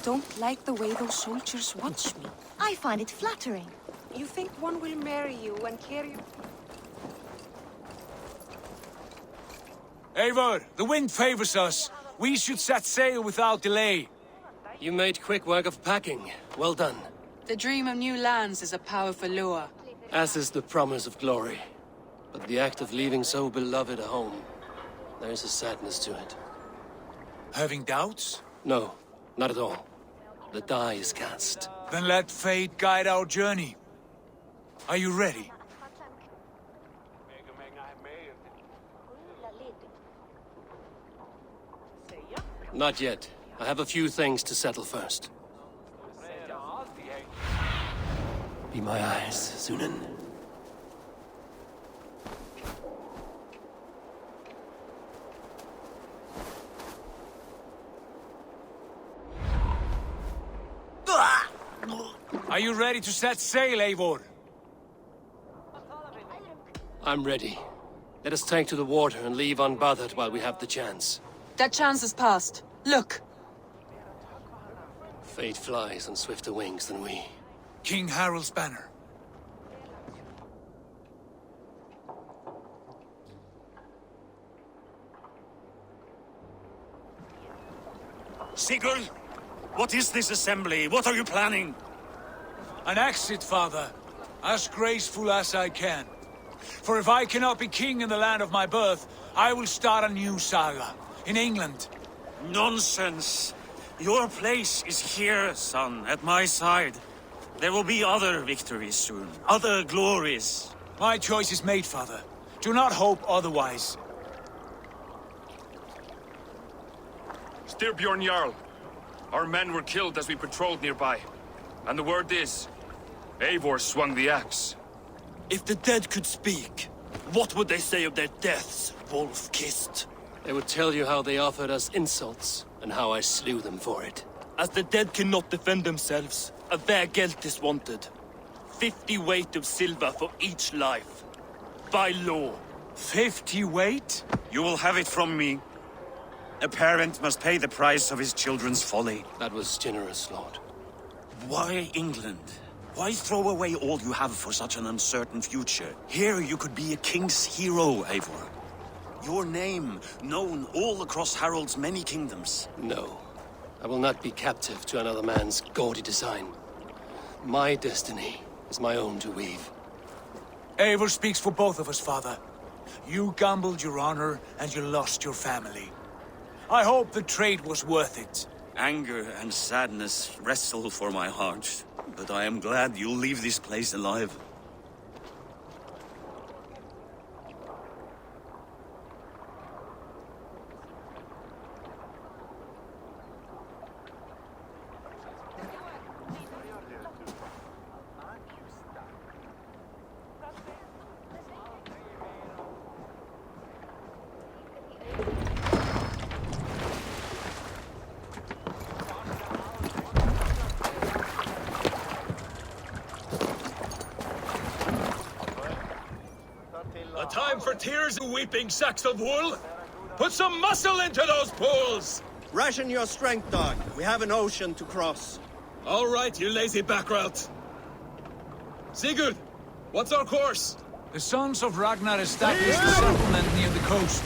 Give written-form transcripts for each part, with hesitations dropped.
don't like the way those soldiers watch me. I find it flattering. You think one will marry you and carry you? Eivor, the wind favors us. We should set sail without delay. You made quick work of packing. Well done. The dream of new lands is a powerful lure. As is the promise of glory. But the act of leaving so beloved a home, there is a sadness to it. Having doubts? No, not at all. The die is cast. Then let fate guide our journey. Are you ready? Not yet. I have a few things to settle first. Be my eyes, Sunan. Are you ready to set sail, Eivor? I'm ready. Let us take to the water and leave unbothered while we have the chance. That chance is past. Look! Fate flies on swifter wings than we. King Harald's banner. Sigurd, what is this assembly? What are you planning? An exit, father. As graceful as I can. For if I cannot be king in the land of my birth, I will start a new saga. In England. Nonsense. Your place is here, son, at my side. There will be other victories soon. Other glories. My choice is made, father. Do not hope otherwise. Styrbjorn Jarl. Our men were killed as we patrolled nearby. And the word is, Eivor swung the axe. If the dead could speak, what would they say of their deaths, wolf-kissed? They would tell you how they offered us insults, and how I slew them for it. As the dead cannot defend themselves, a vergelt is wanted. 50 weight of silver for each life. By law. 50 weight? You will have it from me. A parent must pay the price of his children's folly. That was generous, Lord. Why England? Why throw away all you have for such an uncertain future? Here you could be a king's hero, Eivor. Your name known all across Harald's many kingdoms. No. I will not be captive to another man's gaudy design. My destiny is my own to weave. Eivor speaks for both of us, father. You gambled your honor, and you lost your family. I hope the trade was worth it. Anger and sadness wrestle for my heart, but I am glad you'll leave this place alive. A time for tears and weeping, sacks of wool! Put some muscle into those pools! Ration your strength, dog. We have an ocean to cross. All right, you lazy backrout. Sigurd, what's our course? The sons of Ragnar established a settlement near the coast.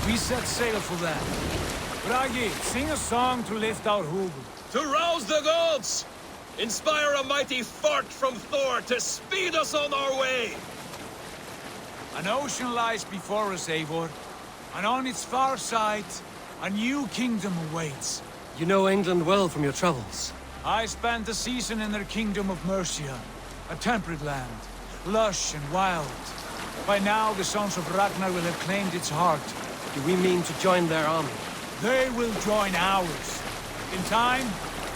We set sail for them. Bragi, sing a song to lift our hugel. To rouse the gods! Inspire a mighty fart from Thor to speed us on our way! An ocean lies before us, Eivor, and on its far side, a new kingdom awaits. You know England well from your travels. I spent a season in their kingdom of Mercia, a temperate land, lush and wild. By now, the sons of Ragnar will have claimed its heart. Do we mean to join their army? They will join ours. In time,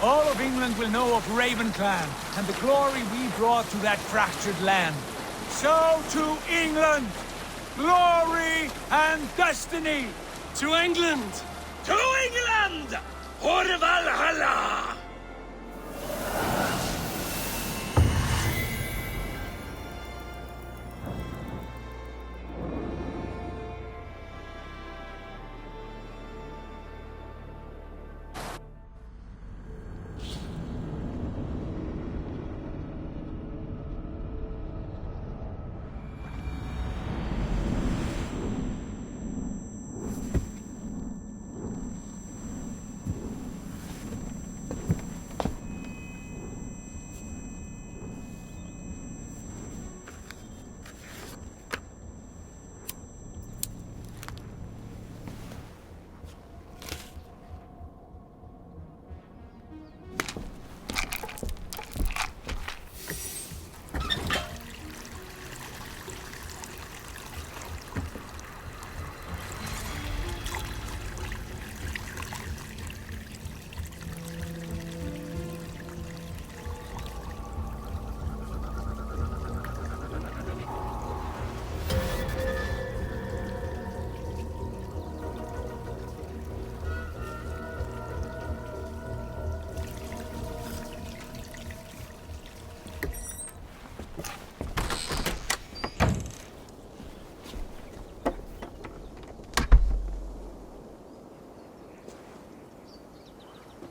all of England will know of Raven Clan and the glory we brought to that fractured land. So to England! Glory and destiny! To England! To England! For Valhalla!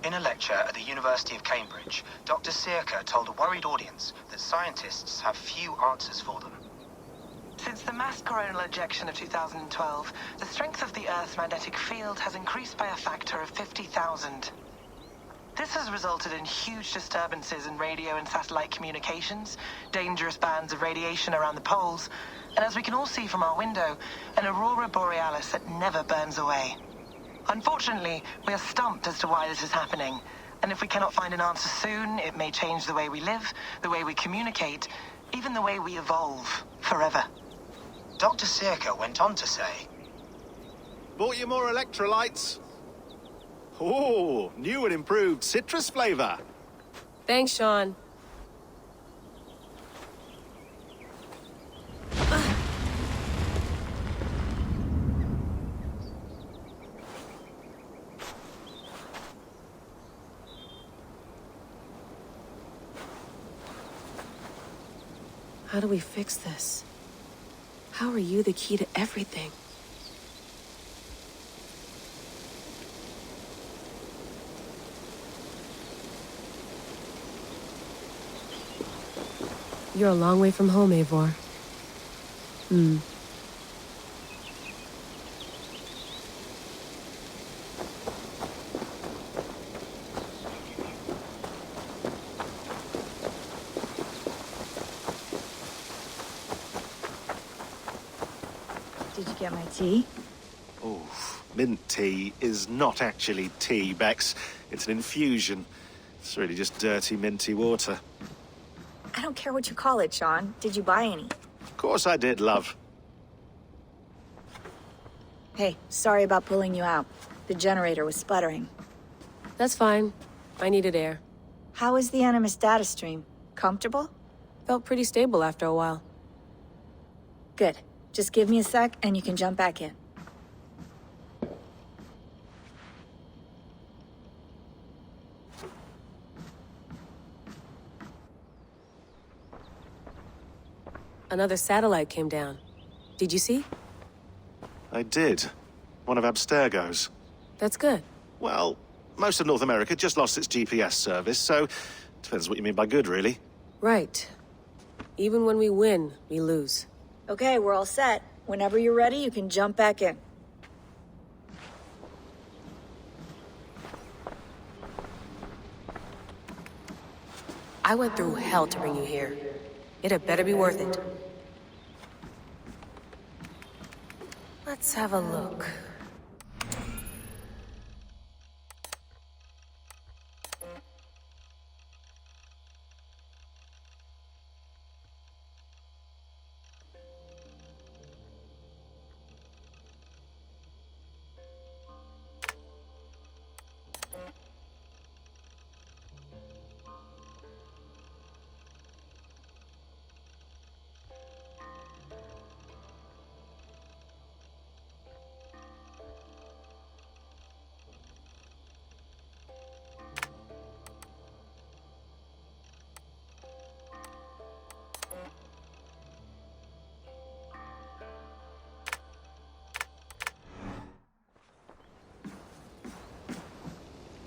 In a lecture at the University of Cambridge, Dr. Circa told a worried audience that scientists have few answers for them. Since the mass coronal ejection of 2012, the strength of the Earth's magnetic field has increased by a factor of 50,000. This has resulted in huge disturbances in radio and satellite communications, dangerous bands of radiation around the poles, and as we can all see from our window, an aurora borealis that never burns away. Unfortunately, we are stumped as to why this is happening, and if we cannot find an answer soon, it may change the way we live, the way we communicate, even the way we evolve, forever. Dr. Circa went on to say, Bought you more electrolytes? Oh, new and improved citrus flavor. Thanks, Sean. How do we fix this? How are you the key to everything? You're a long way from home, Eivor. Did you get my tea? Oh, mint tea is not actually tea, Bex. It's an infusion. It's really just dirty, minty water. I don't care what you call it, Sean. Did you buy any? Of course I did, love. Hey, sorry about pulling you out. The generator was sputtering. That's fine. I needed air. How is the Animus data stream? Comfortable? Felt pretty stable after a while. Good. Just give me a sec and you can jump back in. Another satellite came down. Did you see? I did. One of Abstergo's. That's good. Well, most of North America just lost its GPS service, so depends what you mean by good, really. Right. Even when we win, we lose. Okay, we're all set. Whenever you're ready, you can jump back in. I went through hell to bring you here. It had better be worth it. Let's have a look.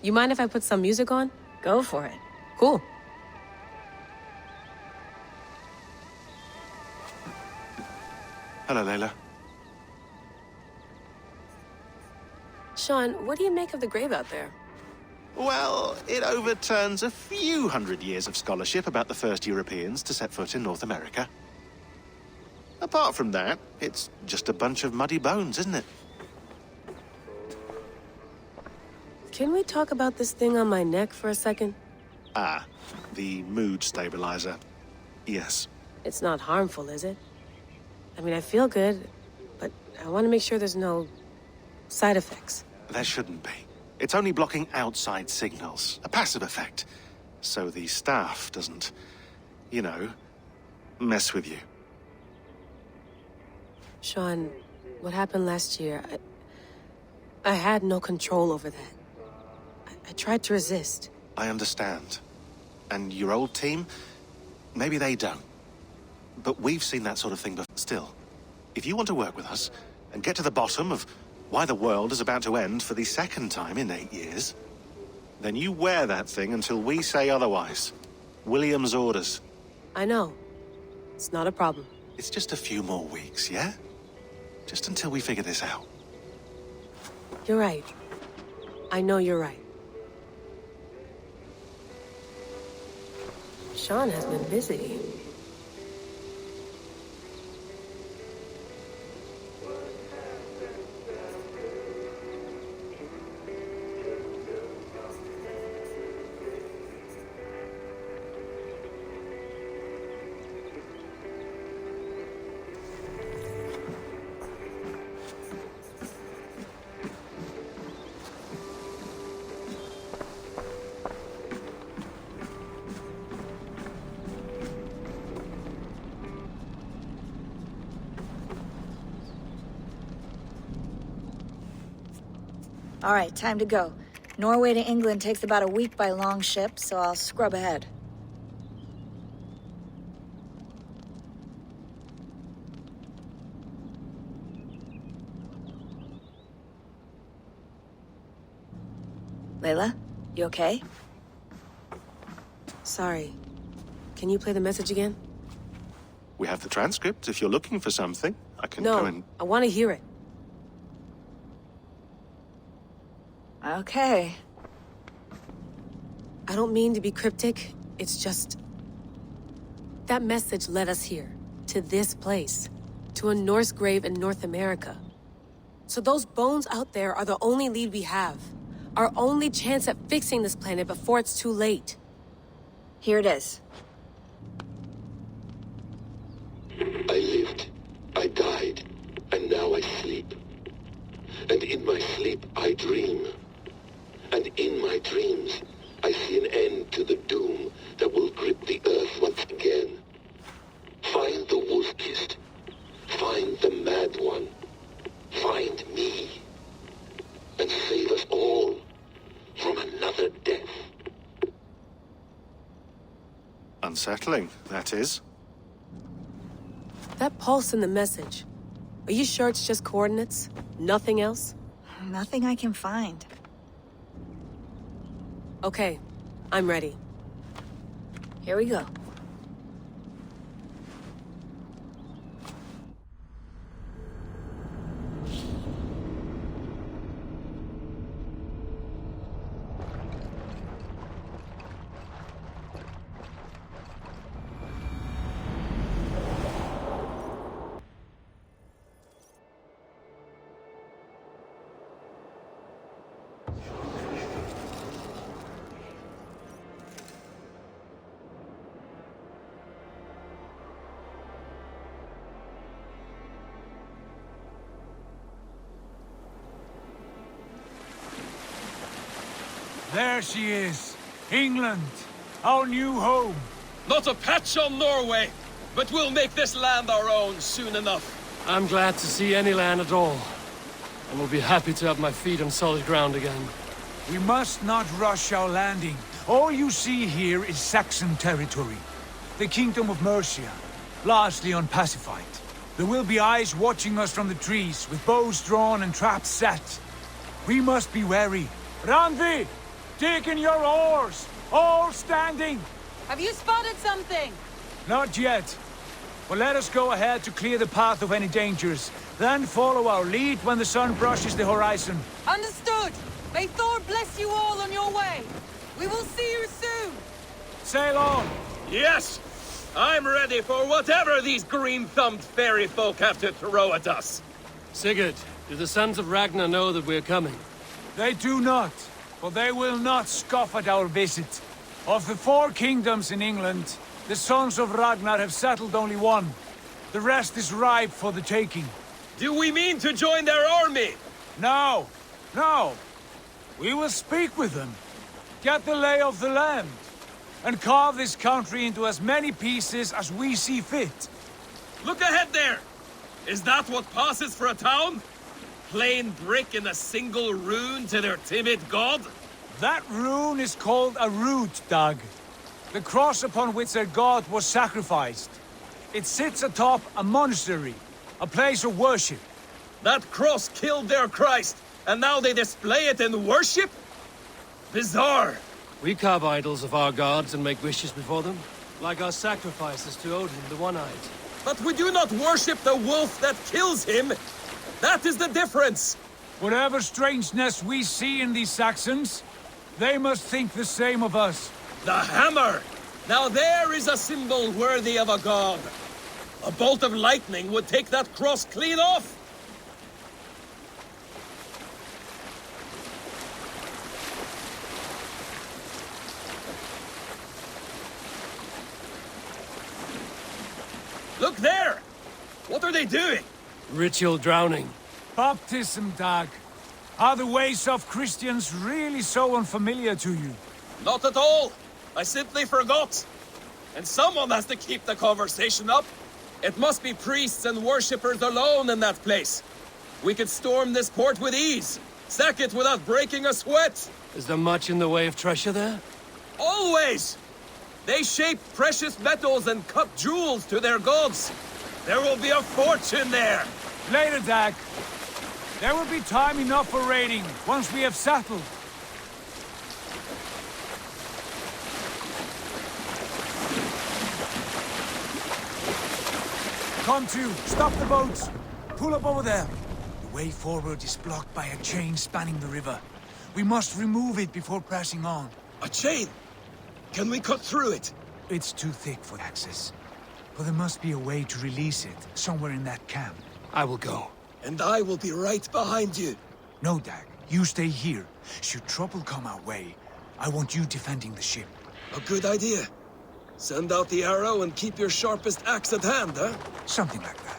You mind if I put some music on? Go for it. Cool. Hello, Layla. Sean, what do you make of the grave out there? Well, it overturns a few hundred years of scholarship about the first Europeans to set foot in North America. Apart from that, it's just a bunch of muddy bones, isn't it? Can we talk about this thing on my neck for a second? Ah, the mood stabilizer. Yes. It's not harmful, is it? I mean, I feel good, but I want to make sure there's no side effects. There shouldn't be. It's only blocking outside signals, a passive effect. So the staff doesn't, you know, mess with you. Sean, what happened last year, I had no control over that. I tried to resist. I understand. And your old team, maybe they don't. But we've seen that sort of thing before. Still, if you want to work with us and get to the bottom of why the world is about to end for the second time in 8 years, then you wear that thing until we say otherwise. William's orders. I know. It's not a problem. It's just a few more weeks, yeah? Just until we figure this out. You're right. I know you're right. Sean has been busy. All right, time to go. Norway to England takes about a week by long ship, so I'll scrub ahead. Layla, you okay? Sorry. Can you play the message again? We have the transcript. If you're looking for something, I can go and... No, I want to hear it. Okay. I don't mean to be cryptic. It's just... that message led us here. To this place. To a Norse grave in North America. So those bones out there are the only lead we have. Our only chance at fixing this planet before it's too late. Here it is. I lived, I died, and now I sleep. And in my sleep I dream. And in my dreams, I see an end to the doom that will grip the earth once again. Find the wolf-kissed. Find the mad one. Find me. And save us all from another death. Unsettling, that is. That pulse in the message. Are you sure it's just coordinates? Nothing else? Nothing I can find. Okay, I'm ready. Here we go. There she is. England. Our new home. Not a patch on Norway, but we'll make this land our own soon enough. I'm glad to see any land at all. And will be happy to have my feet on solid ground again. We must not rush our landing. All you see here is Saxon territory. The Kingdom of Mercia, largely unpacified. There will be eyes watching us from the trees, with bows drawn and traps set. We must be wary. Randvi! Dig in your oars! All standing! Have you spotted something? Not yet. But let us go ahead to clear the path of any dangers. Then follow our lead when the sun brushes the horizon. Understood! May Thor bless you all on your way! We will see you soon! Sail on! Yes! I'm ready for whatever these green-thumbed fairy folk have to throw at us. Sigurd, do the sons of Ragnar know that we're coming? They do not. But they will not scoff at our visit. Of the 4 kingdoms in England, the sons of Ragnar have settled only one. The rest is ripe for the taking. Do we mean to join their army? No, no. We will speak with them, get the lay of the land, and carve this country into as many pieces as we see fit. Look ahead there! Is that what passes for a town? Plain brick in a single rune to their timid god? That rune is called a root, Dag. The cross upon which their god was sacrificed. It sits atop a monastery, a place of worship. That cross killed their Christ, and now they display it in worship? Bizarre! We carve idols of our gods and make wishes before them, like our sacrifices to Odin, the One-Eyed. But we do not worship the wolf that kills him! That is the difference! Whatever strangeness we see in these Saxons, they must think the same of us. The hammer! Now there is a symbol worthy of a god. A bolt of lightning would take that cross clean off! Look there! What are they doing? Ritual drowning. Baptism, Dag. Are the ways of Christians really so unfamiliar to you? Not at all! I simply forgot! And someone has to keep the conversation up! It must be priests and worshippers alone in that place! We could storm this port with ease! Sack it without breaking a sweat! Is there much in the way of treasure there? Always! They shape precious metals and cut jewels to their gods! There will be a fortune there! Later, Dag. There will be time enough for raiding, once we have settled. Come to, stop the boats. Pull up over there. The way forward is blocked by a chain spanning the river. We must remove it before pressing on. A chain? Can we cut through it? It's too thick for access. But there must be a way to release it, somewhere in that camp. I will go. And I will be right behind you. No, Dag. You stay here. Should trouble come our way, I want you defending the ship. A good idea. Send out the arrow and keep your sharpest axe at hand, huh? Something like that.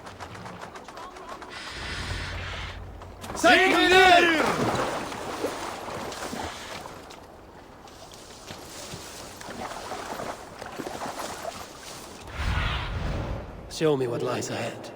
Show me what lies ahead.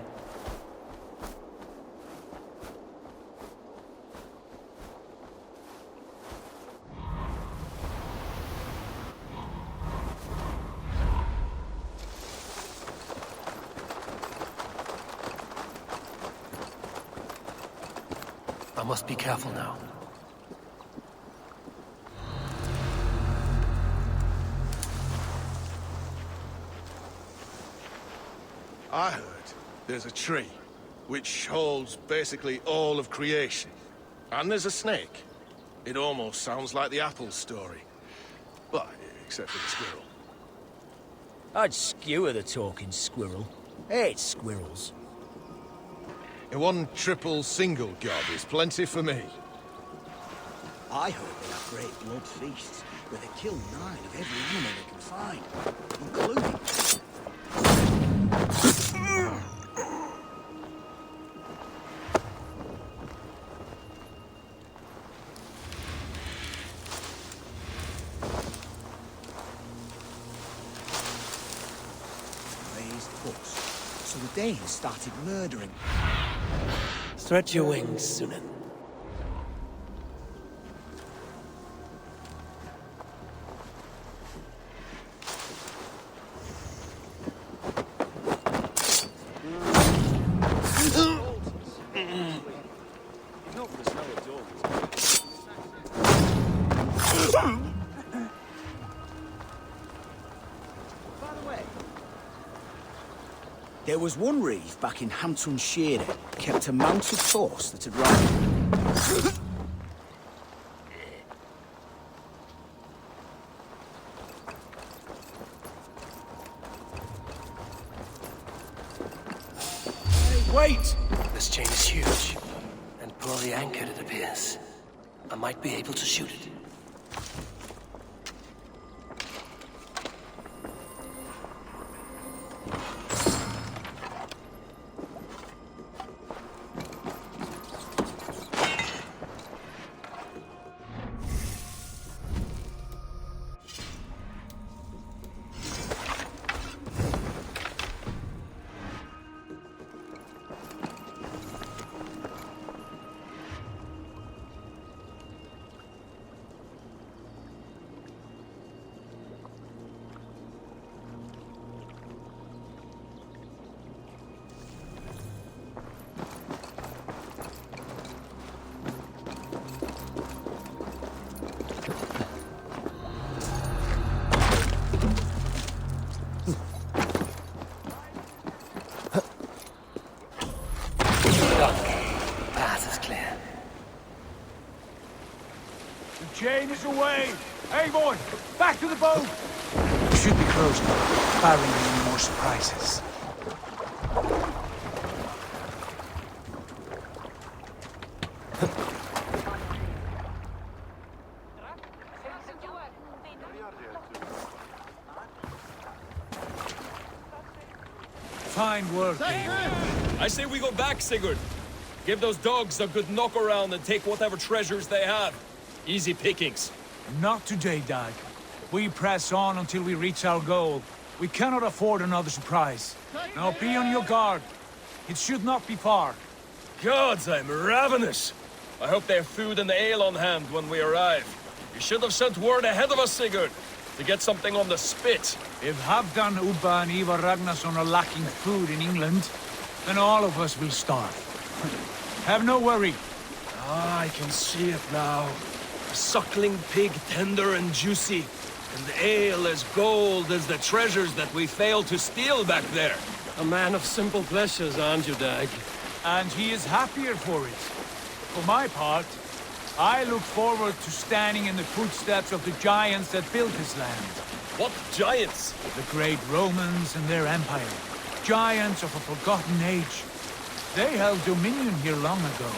I must be careful now. I heard there's a tree, which holds basically all of creation. And there's a snake. It almost sounds like the apple story. Well, except for the squirrel. I'd skewer the talking squirrel. Hate squirrels. In one triple single god is plenty for me. I heard they have great blood feasts, where they kill 9 of every animal they can find, including... raised books. So the Danes started murdering. Stretch your wings, Sunan. There was one reeve back in Hamptonshire kept a mounted force that had run. Wait! This chain is huge, and poorly anchored it appears. I might be able to shoot it. The chain is away! Eivor, back to the boat! We should be close now, barring any more surprises. Fine work, Eivor. I say we go back, Sigurd. Give those dogs a good knock around and take whatever treasures they have. Easy pickings. Not today, Dag. We press on until we reach our goal. We cannot afford another surprise. Now be on your guard. It should not be far. Gods, I'm ravenous. I hope they have food and ale on hand when we arrive. You should have sent word ahead of us, Sigurd, to get something on the spit. If Halfdan, Ubba and Ivar Ragnarsson are lacking food in England, then all of us will starve. Have no worry. Ah, I can see it now. A suckling pig, tender and juicy. And ale as gold as the treasures that we failed to steal back there. A man of simple pleasures, aren't you, Dag? And he is happier for it. For my part, I look forward to standing in the footsteps of the giants that built this land. What giants? The great Romans and their empire. Giants of a forgotten age. They held dominion here long ago,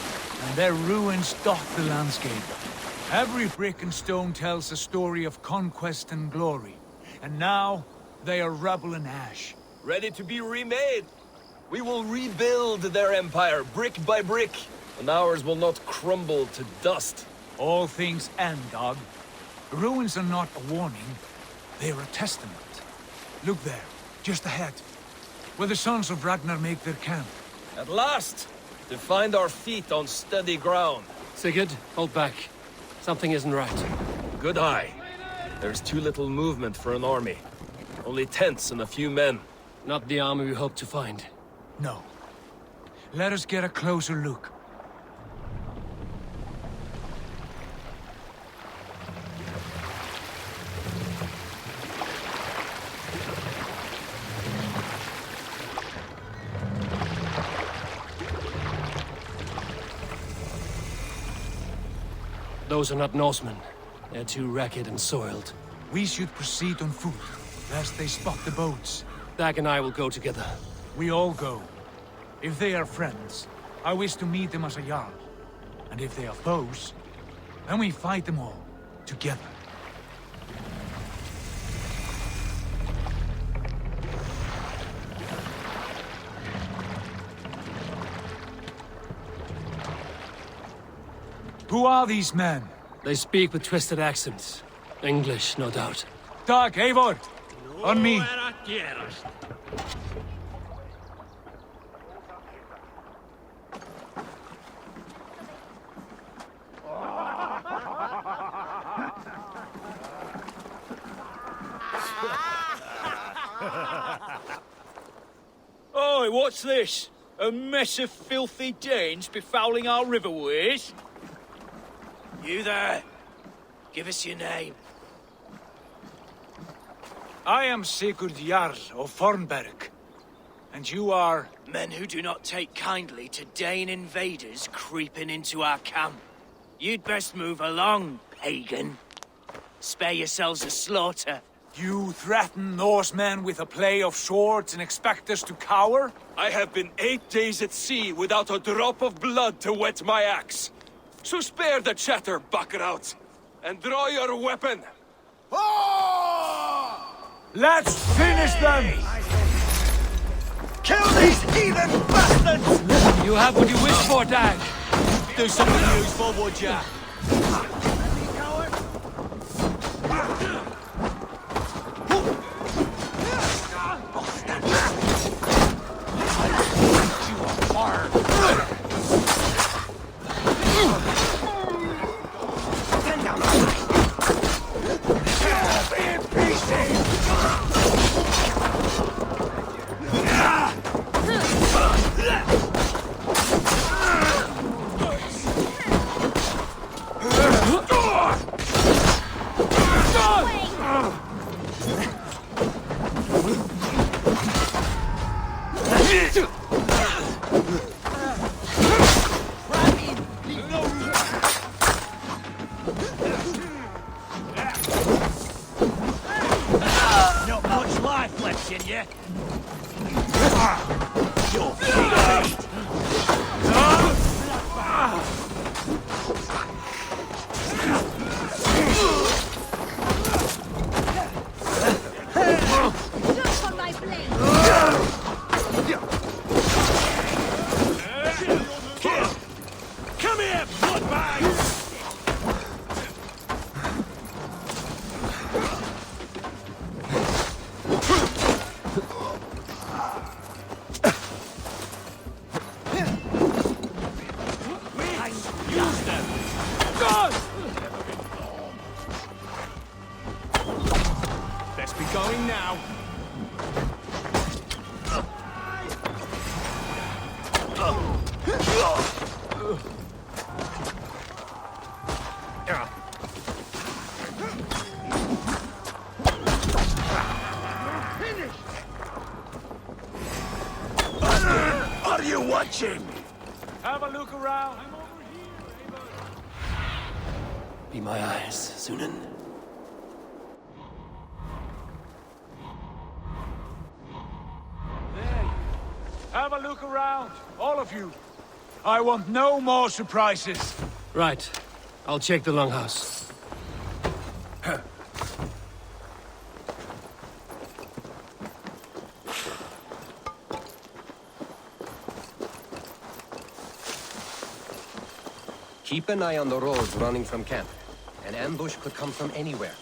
and their ruins dot the landscape. Every brick and stone tells a story of conquest and glory. And now, they are rubble and ash. Ready to be remade. We will rebuild their empire, brick by brick, and ours will not crumble to dust. All things end, Dog. Ruins are not a warning, they are a testament. Look there, just ahead, where the sons of Ragnar make their camp. At last, to find our feet on steady ground. Sigurd, hold back. Something isn't right. Good eye. There's too little movement for an army. Only tents and a few men. Not the army we hoped to find. No. Let us get a closer look. Those are not Norsemen. They're too ragged and soiled. We should proceed on foot, lest they spot the boats. Dag and I will go together. We all go. If they are friends, I wish to meet them as a Jarl. And if they are foes, then we fight them all, together. Who are these men? They speak with twisted accents. English, no doubt. Dag, Eivor! On me! Oi, what's this? A mess of filthy Danes befouling our riverways? You there? Give us your name. I am Sigurd Jarl of Fornberg. And you are... Men who do not take kindly to Dane invaders creeping into our camp. You'd best move along, pagan. Spare yourselves a slaughter. You threaten Norsemen with a play of swords and expect us to cower? I have been 8 days at sea without a drop of blood to wet my axe. So spare the chatter, buckerouts, and draw your weapon. Let's finish them! Kill these heathen bastards! You have what you wish for, Dag. Do something useful, would ya? Not much life left in you. You're big feet. Look for my blade! Come here, bloodbag! Use them! God! Best be going now. Are you watching? Have a look around. Be my eyes, Sunan. Have a look around, all of you. I want no more surprises. Right. I'll check the longhouse. Keep an eye on the roads running from camp. An ambush could come from anywhere.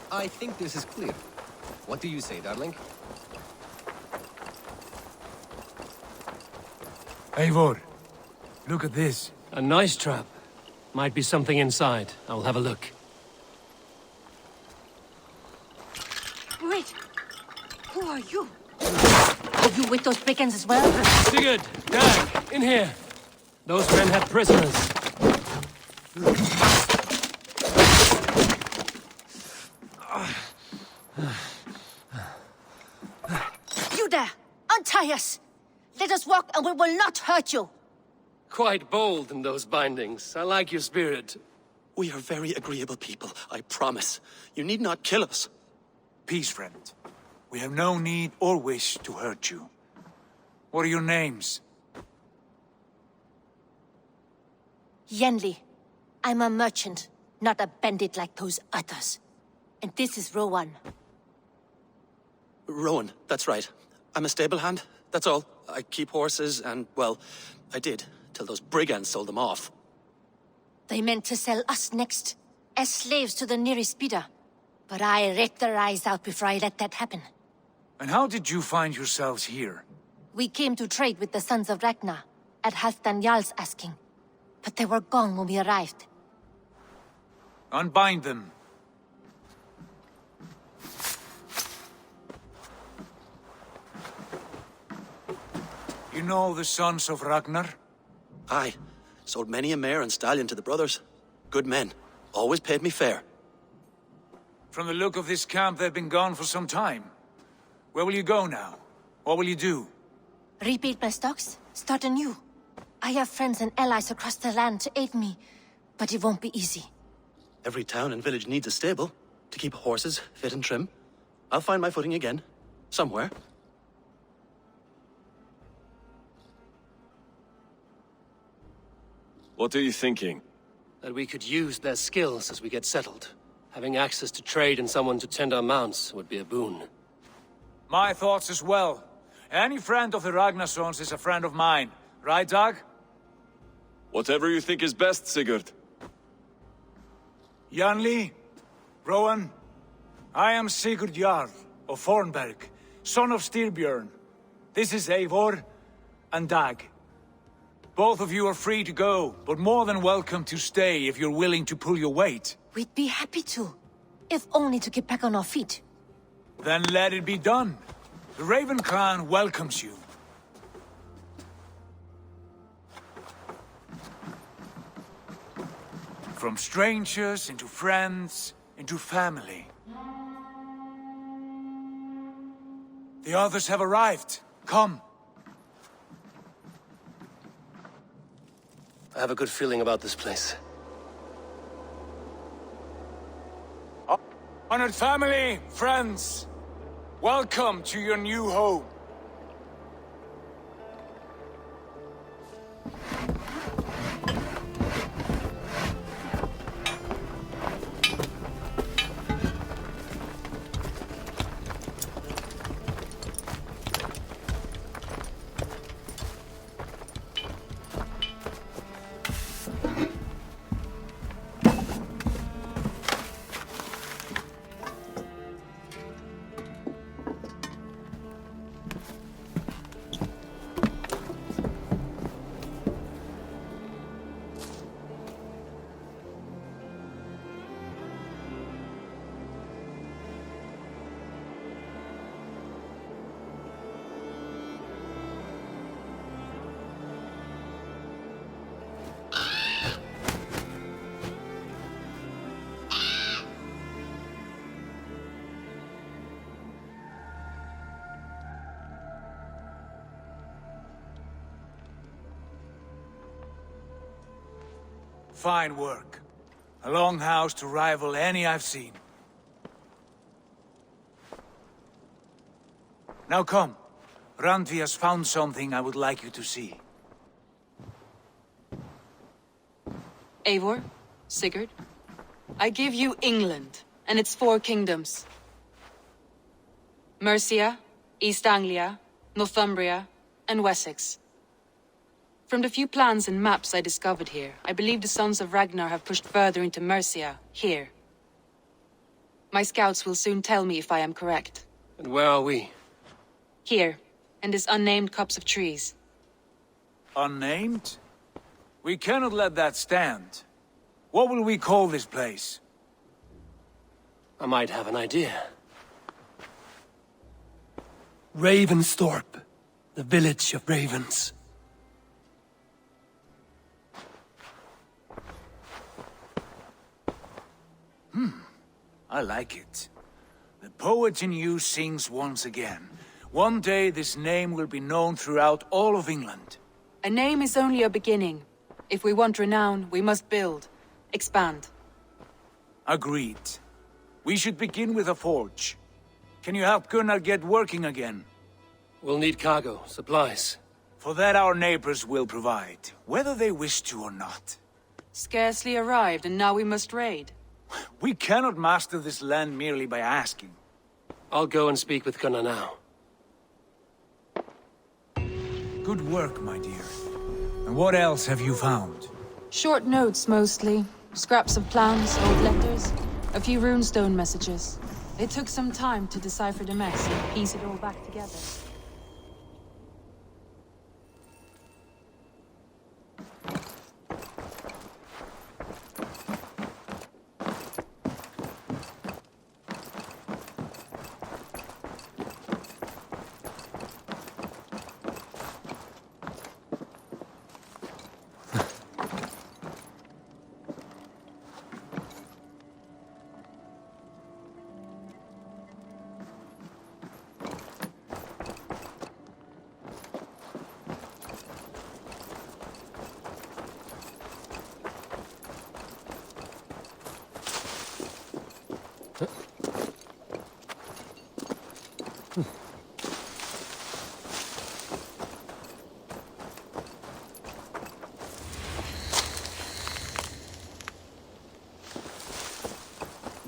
I think this is clear. What do you say, darling? Eivor, look at this. A nice trap. Might be something inside. I'll have a look. Wait! Who are you? Are you with those brigands as well? Sigurd! Dag! In here! Those men have prisoners. You there! Untie us! Let us walk and we will not hurt you! Quite bold in those bindings. I like your spirit. We are very agreeable people, I promise. You need not kill us. Peace, friend. We have no need or wish to hurt you. What are your names? Yenli. I'm a merchant, not a bandit like those others. And this is Rowan. Rowan, that's right. I'm a stable hand, that's all. I keep horses and, well, I did, till those brigands sold them off. They meant to sell us next, as slaves to the nearest bidder. But I ripped their eyes out before I let that happen. And how did you find yourselves here? We came to trade with the Sons of Ragnar, at Halfdan Jarl's asking. But they were gone when we arrived. Unbind them. You know the Sons of Ragnar? Aye. Sold many a mare and stallion to the brothers. Good men. Always paid me fair. From the look of this camp, they've been gone for some time. Where will you go now? What will you do? Rebuild my stocks, start anew. I have friends and allies across the land to aid me, but it won't be easy. Every town and village needs a stable to keep horses fit and trim. I'll find my footing again. Somewhere. What are you thinking? That we could use their skills as we get settled. Having access to trade and someone to tend our mounts would be a boon. My thoughts as well. Any friend of the Ragnarsons is a friend of mine. Right, Dag? Whatever you think is best, Sigurd. Janli, Rowan, I am Sigurd Jarl of Fornberg, son of Styrbjörn. This is Eivor and Dag. Both of you are free to go, but more than welcome to stay if you're willing to pull your weight. We'd be happy to, if only to get back on our feet. Then let it be done. The Raven clan welcomes you. From strangers into friends, into family. The others have arrived. Come. I have a good feeling about this place. Honored family, friends, welcome to your new home. Fine work. A longhouse to rival any I've seen. Now come. Randvi has found something I would like you to see. Eivor, Sigurd, I give you England and its 4 kingdoms. Mercia, East Anglia, Northumbria, and Wessex. From the few plans and maps I discovered here, I believe the Sons of Ragnar have pushed further into Mercia, here. My scouts will soon tell me if I am correct. And where are we? Here, in this unnamed copse of trees. Unnamed? We cannot let that stand. What will we call this place? I might have an idea. Ravensthorpe, the village of ravens. I like it. The poet in you sings once again. One day this name will be known throughout all of England. A name is only a beginning. If we want renown, we must build, expand. Agreed. We should begin with a forge. Can you help Gunnar get working again? We'll need cargo, supplies. For that our neighbors will provide, whether they wish to or not. Scarcely arrived, and now we must raid. We cannot master this land merely by asking. I'll go and speak with Gunnar now. Good work, my dear. And what else have you found? Short notes, mostly. Scraps of plans, old letters, a few runestone messages. It took some time to decipher the mess and piece it all back together.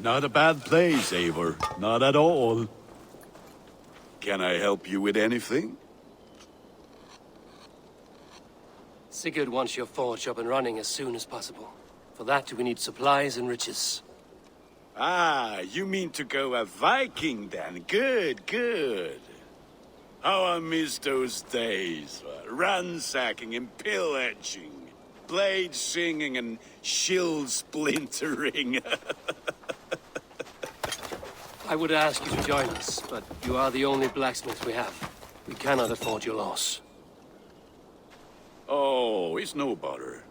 Not a bad place, Eivor. Not at all. Can I help you with anything? Sigurd wants your forge up and running as soon as possible. For that, we need supplies and riches. Ah, you mean to go a Viking then? Good, good. How I miss those days. Ransacking and pillaging. Blade singing and shield splintering. I would ask you to join us, but you are the only blacksmith we have. We cannot afford your loss. Oh, it's no bother.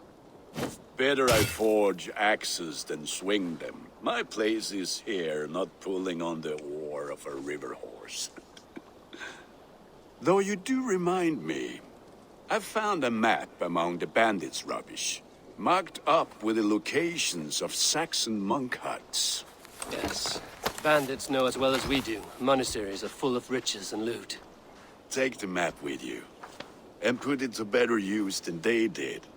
Better I forge axes than swing them. My place is here, not pulling on the oar of a river horse. Though you do remind me, I found a map among the bandits' rubbish, marked up with the locations of Saxon monk huts. Yes. Bandits know as well as we do. Monasteries are full of riches and loot. Take the map with you, and put it to better use than they did.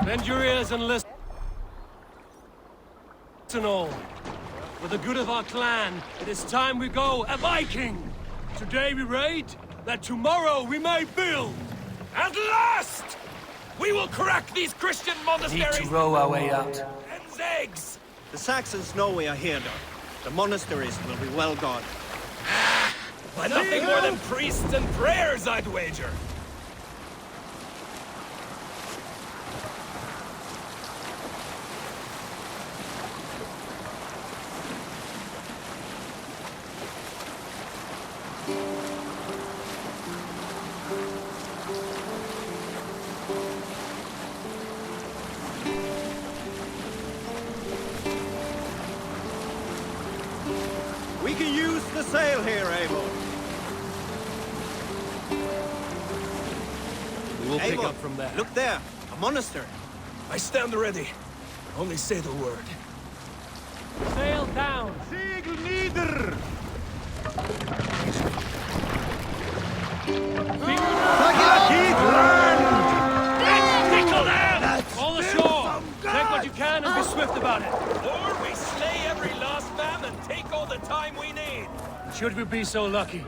Bend your ears and listen all. For the good of our clan, it is time we go a Viking! Today we raid, that tomorrow we may build! At last! We will crack these Christian monasteries! Need to row our way out. Hen's eggs! The Saxons know we are here, though. The monasteries will be well guarded. By nothing more than priests and prayers, I'd wager! We can use the sail here, Eivor. We will pick Eivor, up from there. Look there, a monastery. I stand ready. Only say the word. Sail down! Segel nieder! All ashore! Take what you can and be swift about it. Or we slay every last man and take all the time we need. Should we be so lucky?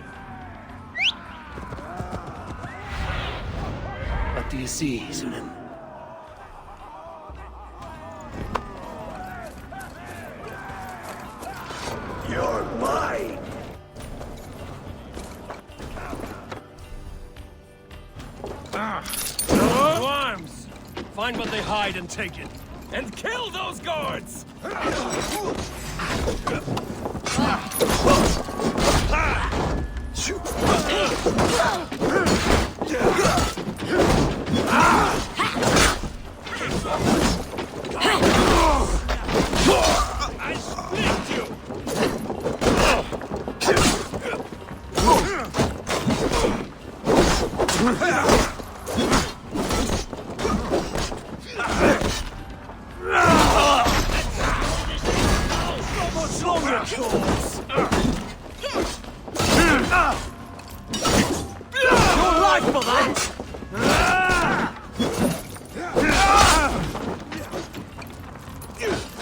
What do you see, Sunan? You're mine! To arms! Find what they hide and take it. And kill those guards! I split you! Your life for that!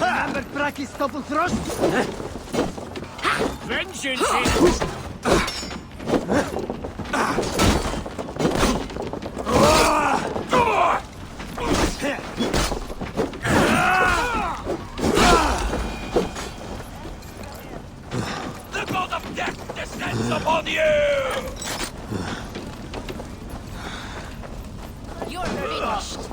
Remember Braki's double thrust? Vengeance is... The god of death descends upon you! You're finished.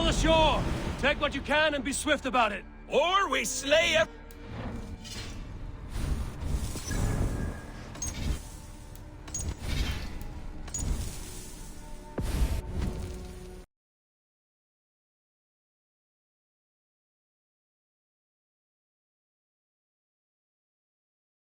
the shore! Take what you can and be swift about it! Or we slay